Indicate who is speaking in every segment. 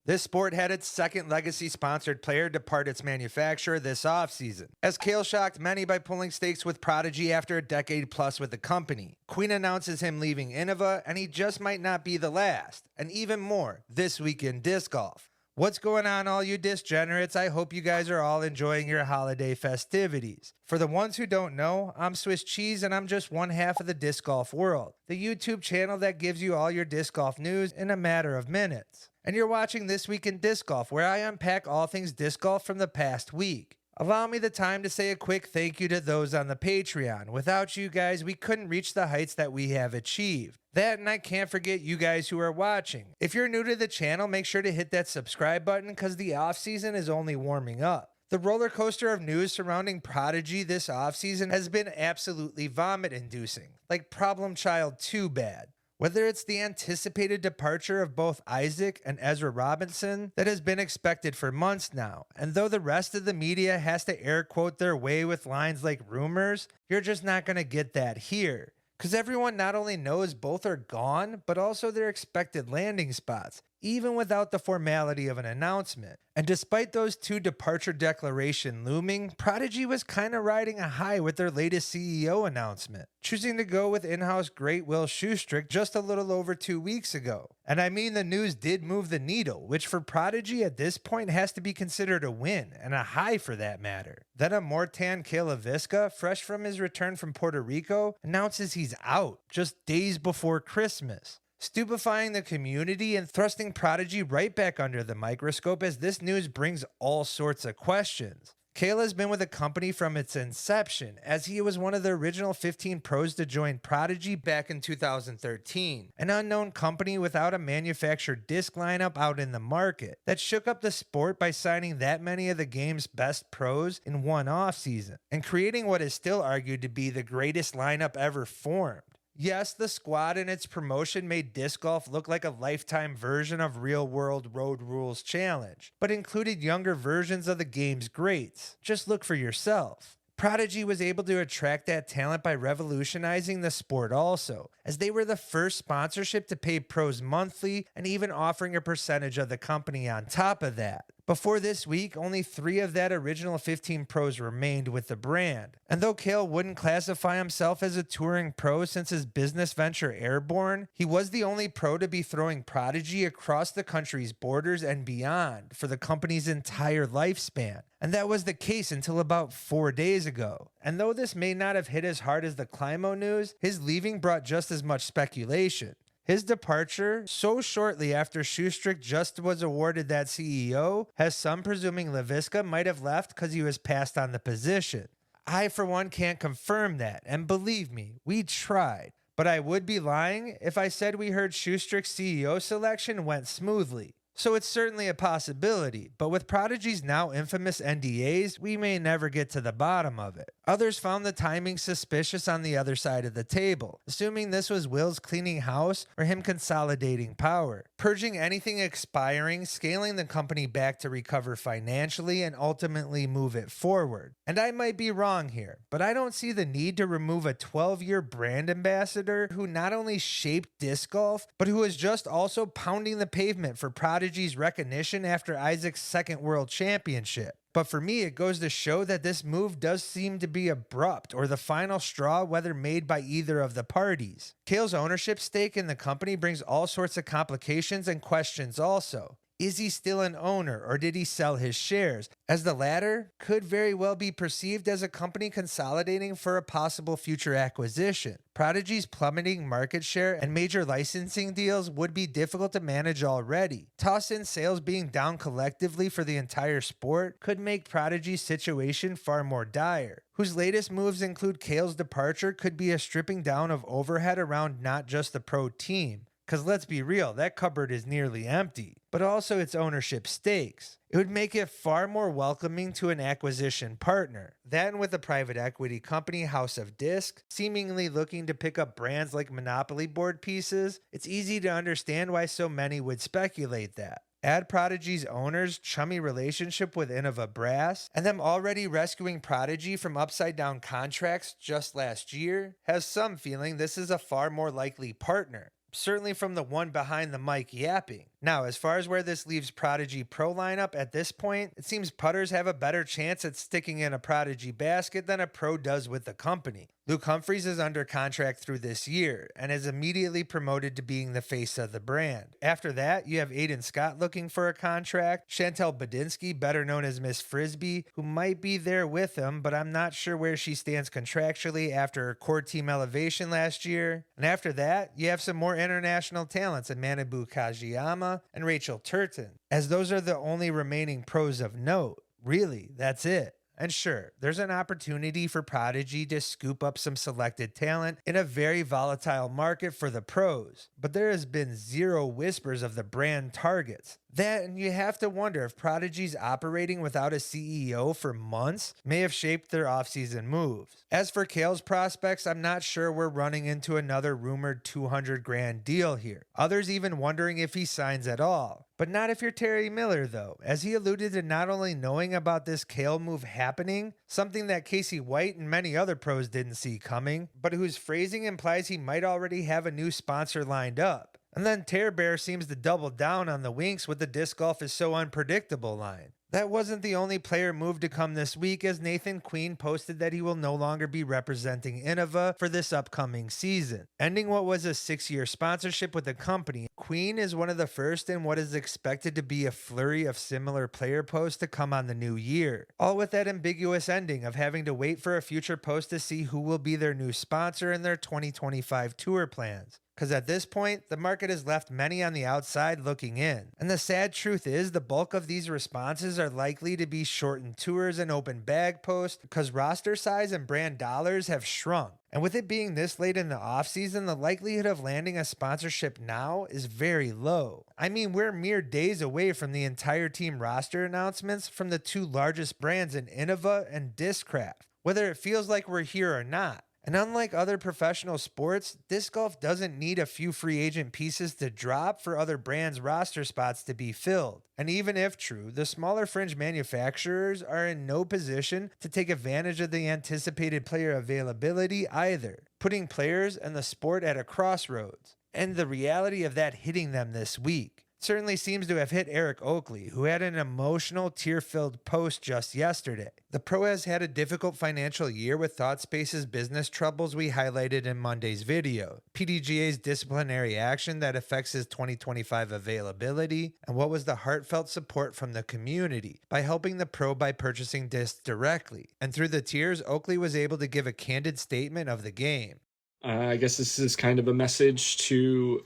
Speaker 1: This sport had its second legacy-sponsored player depart its manufacturer this offseason, as Cale shocked many by pulling stakes with Prodigy after a decade plus with the company. Queen announces him leaving Innova, and he just might not be the last. And even more, this week in disc golf. What's going on, all you disgenerates? I hope you guys are all enjoying your holiday festivities. For the ones who don't know, I'm Swiss Cheese and I'm just one half of the disc golf world, the YouTube channel that gives you all your disc golf news in a matter of minutes. And you're watching This Week in Disc Golf, where I unpack all things disc golf from the past week. Allow me the time to say a quick thank you to those on the Patreon. Without you guys, we couldn't reach the heights that we have achieved. That, and I can't forget you guys who are watching. If you're new to the channel, make sure to hit that subscribe button because the off-season is only warming up. The roller coaster of news surrounding Prodigy this off-season has been absolutely vomit-inducing, like Problem Child 2 bad. Whether it's the anticipated departure of both Isaac and Ezra Robinson that has been expected for months now, and though the rest of the media has to air quote their way with lines like rumors, you're just not going to get that here. Because everyone not only knows both are gone, but also their expected landing spots, even without the formality of an announcement. And despite those two departure declaration looming, Prodigy was kind of riding a high with their latest CEO announcement, choosing to go with in-house great Will Schusterick just a little over 2 weeks ago. And I mean, the news did move the needle, which for Prodigy at this point has to be considered a win, and a high for that matter. Then a more tan Cale Leiviska, fresh from his return from Puerto Rico, announces he's out just days before Christmas, stupefying the community and thrusting Prodigy right back under the microscope as this news brings all sorts of questions. Cale has been with the company from its inception, as he was one of the original 15 pros to join Prodigy back in 2013, an unknown company without a manufactured disc lineup out in the market that shook up the sport by signing that many of the game's best pros in one offseason, and creating what is still argued to be the greatest lineup ever formed. Yes, the squad and its promotion made disc golf look like a lifetime version of Real World Road Rules Challenge, but included younger versions of the game's greats. Just look for yourself. Prodigy was able to attract that talent by revolutionizing the sport also, as they were the first sponsorship to pay pros monthly and even offering a percentage of the company on top of that. Before this week, only 3 of that original 15 pros remained with the brand. And though Cale wouldn't classify himself as a touring pro since his business venture Airborne, he was the only pro to be throwing Prodigy across the country's borders and beyond for the company's entire lifespan. And that was the case until about 4 days ago. And though this may not have hit as hard as the Climo news, his leaving brought just as much speculation. His departure, so shortly after Schusterick just was awarded that CEO, has some presuming Leiviska might have left because he was passed on the position. I, for one, can't confirm that, and believe me, we tried. But I would be lying if I said we heard Schusterick's CEO selection went smoothly. So it's certainly a possibility, but with Prodigy's now infamous NDAs, we may never get to the bottom of it. Others found the timing suspicious on the other side of the table, assuming this was Will's cleaning house or him consolidating power, purging anything expiring, scaling the company back to recover financially and ultimately move it forward. And I might be wrong here, but I don't see the need to remove a 12-year brand ambassador who not only shaped disc golf, but who is just also pounding the pavement for Prodigy's recognition after Isaac's second world championship. But for me, it goes to show that this move does seem to be abrupt or the final straw, whether made by either of the parties. Cale's ownership stake in the company brings all sorts of complications and questions also. Is he still an owner, or did he sell his shares? As the latter could very well be perceived as a company consolidating for a possible future acquisition. Prodigy's plummeting market share and major licensing deals would be difficult to manage already. Toss in sales being down collectively for the entire sport could make Prodigy's situation far more dire, whose latest moves include Cale's departure could be a stripping down of overhead around not just the pro team. Because let's be real, that cupboard is nearly empty, but also its ownership stakes. It would make it far more welcoming to an acquisition partner. That, and with the private equity company House of Disc seemingly looking to pick up brands like Monopoly board pieces, it's easy to understand why so many would speculate that. Add Prodigy's owner's chummy relationship with Innova Brass, and them already rescuing Prodigy from upside-down contracts just last year, has some feeling this is a far more likely partner. certainly from the one behind the mic yapping. Now, as far as where this leaves Prodigy Pro lineup at this point, it seems putters have a better chance at sticking in a Prodigy basket than a pro does with the company. Luke Humphries is under contract through this year and is immediately promoted to being the face of the brand. After that, you have Aiden Scott looking for a contract, Chantel Badinsky, better known as Miss Frisbee, who might be there with him, but I'm not sure where she stands contractually after her core team elevation last year. And after that, you have some more international talents in Manabu Kajiyama and Rachel Turton, as those are the only remaining pros of note. Really, that's it. And sure, there's an opportunity for Prodigy to scoop up some selected talent in a very volatile market for the pros, but there has been zero whispers of the brand targets. That, and you have to wonder if Prodigy's operating without a CEO for months may have shaped their offseason moves. As for Cale's prospects, I'm not sure we're running into another rumored $200,000 deal here. Others even wondering if he signs at all. But not if you're Terry Miller, though, as he alluded to not only knowing about this Cale move happening, something that Casey White and many other pros didn't see coming, but whose phrasing implies he might already have a new sponsor lined up. And then Tear Bear seems to double down on the winks with the disc golf is so unpredictable line. That wasn't the only player move to come this week, as Nathan Queen posted that he will no longer be representing Innova for this upcoming season. Ending what was a 6-year sponsorship with the company, Queen is one of the first in what is expected to be a flurry of similar player posts to come on the new year. All with that ambiguous ending of having to wait for a future post to see who will be their new sponsor in their 2025 tour plans. Because at this point, the market has left many on the outside looking in. And the sad truth is the bulk of these responses are likely to be shortened tours and open bag posts because roster size and brand dollars have shrunk. And with it being this late in the offseason, the likelihood of landing a sponsorship now is very low. I mean, we're mere days away from the entire team roster announcements from the two largest brands in Innova and Discraft, whether it feels like we're here or not. And unlike other professional sports, disc golf doesn't need a few free agent pieces to drop for other brands' roster spots to be filled. And even if true, the smaller fringe manufacturers are in no position to take advantage of the anticipated player availability either, putting players and the sport at a crossroads. And the reality of that hitting them this week certainly seems to have hit Eric Oakley, who had an emotional, tear-filled post just yesterday. The pro has had a difficult financial year with ThoughtSpace's business troubles we highlighted in Monday's video, PDGA's disciplinary action that affects his 2025 availability, and what was the heartfelt support from the community by helping the pro by purchasing discs directly. And through the tears, Oakley was able to give a candid statement of the game.
Speaker 2: I guess this is kind of a message to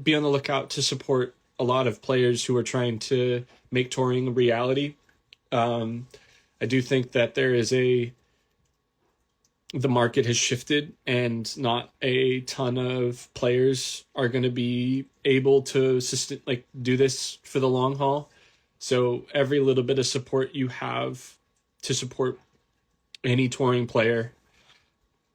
Speaker 2: be on the lookout to support a lot of players who are trying to make touring a reality. I do think that the market has shifted and not a ton of players are going to be able to do this for the long haul. So every little bit of support you have to support any touring player,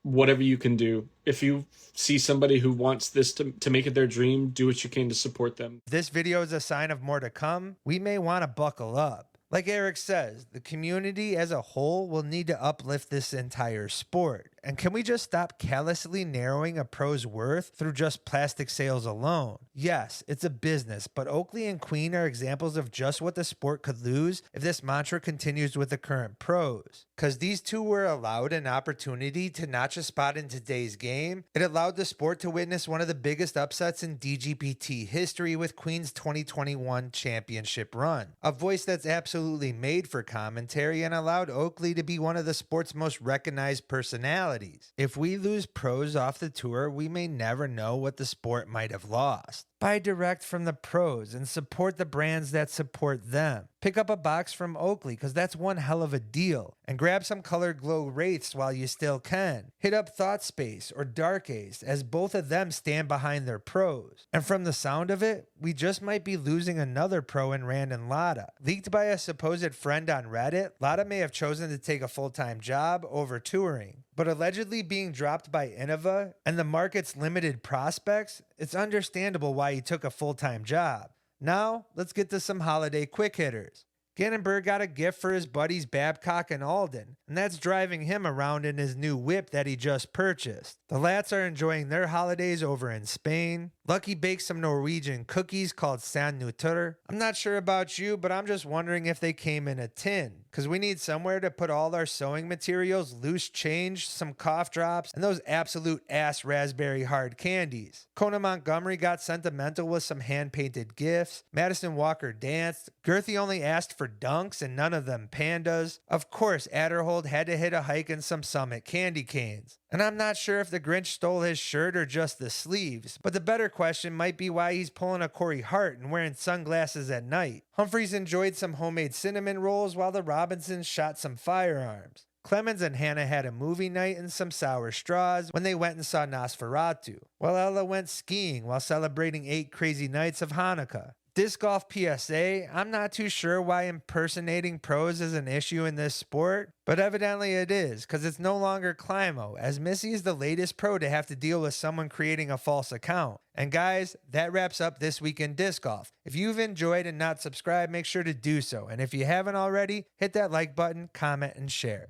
Speaker 2: whatever you can do. If you see somebody who wants this to make it their dream, do what you can to support them.
Speaker 1: This video is a sign of more to come. We may want to buckle up. Like Eric says, the community as a whole will need to uplift this entire sport. And can we just stop callously narrowing a pro's worth through just plastic sales alone? Yes, it's a business, but Oakley and Queen are examples of just what the sport could lose if this mantra continues with the current pros. Because these two were allowed an opportunity to notch a spot in today's game, it allowed the sport to witness one of the biggest upsets in dgpt history with Queen's 2021 championship run. A voice that's absolutely made for commentary and allowed Oakley to be one of the sport's most recognized personalities. If we lose pros off the tour, we may never know what the sport might have lost. Buy direct from the pros and support the brands that support them. Pick up a box from Oakley because that's one hell of a deal. And grab some Color Glow Wraiths while you still can. Hit up ThoughtSpace or Dark Ace as both of them stand behind their pros. And from the sound of it, we just might be losing another pro in Rand and Lotta. Leaked by a supposed friend on Reddit, Lotta may have chosen to take a full-time job over touring. But allegedly being dropped by Innova and the market's limited prospects, it's understandable why he took a full-time job. Now, let's get to some holiday quick hitters. Gannonberg got a gift for his buddies Babcock and Alden, and that's driving him around in his new whip that he just purchased. The Lats are enjoying their holidays over in Spain. Lucky baked some Norwegian cookies called San Nutter. I'm not sure about you, but I'm just wondering if they came in a tin, because we need somewhere to put all our sewing materials, loose change, some cough drops, and those absolute ass raspberry hard candies. Conan Montgomery got sentimental with some hand-painted gifts. Madison Walker danced. Girthy only asked for dunks and none of them pandas. Of course, Adderhold had to hit a hike in some Summit candy canes. And I'm not sure if the Grinch stole his shirt or just the sleeves, but the better question might be why he's pulling a Corey Hart and wearing sunglasses at night. Humphreys enjoyed some homemade cinnamon rolls while the Robinsons shot some firearms. Clemens and Hannah had a movie night and some sour straws when they went and saw Nosferatu, while Ella went skiing while celebrating 8 crazy nights of Hanukkah. Disc golf PSA, I'm not too sure why impersonating pros is an issue in this sport, but evidently it is, because it's no longer Climo, as Missy is the latest pro to have to deal with someone creating a false account. And guys, that wraps up this week in disc golf. If you've enjoyed and not subscribed, make sure to do so, and if you haven't already, hit that like button, comment, and share.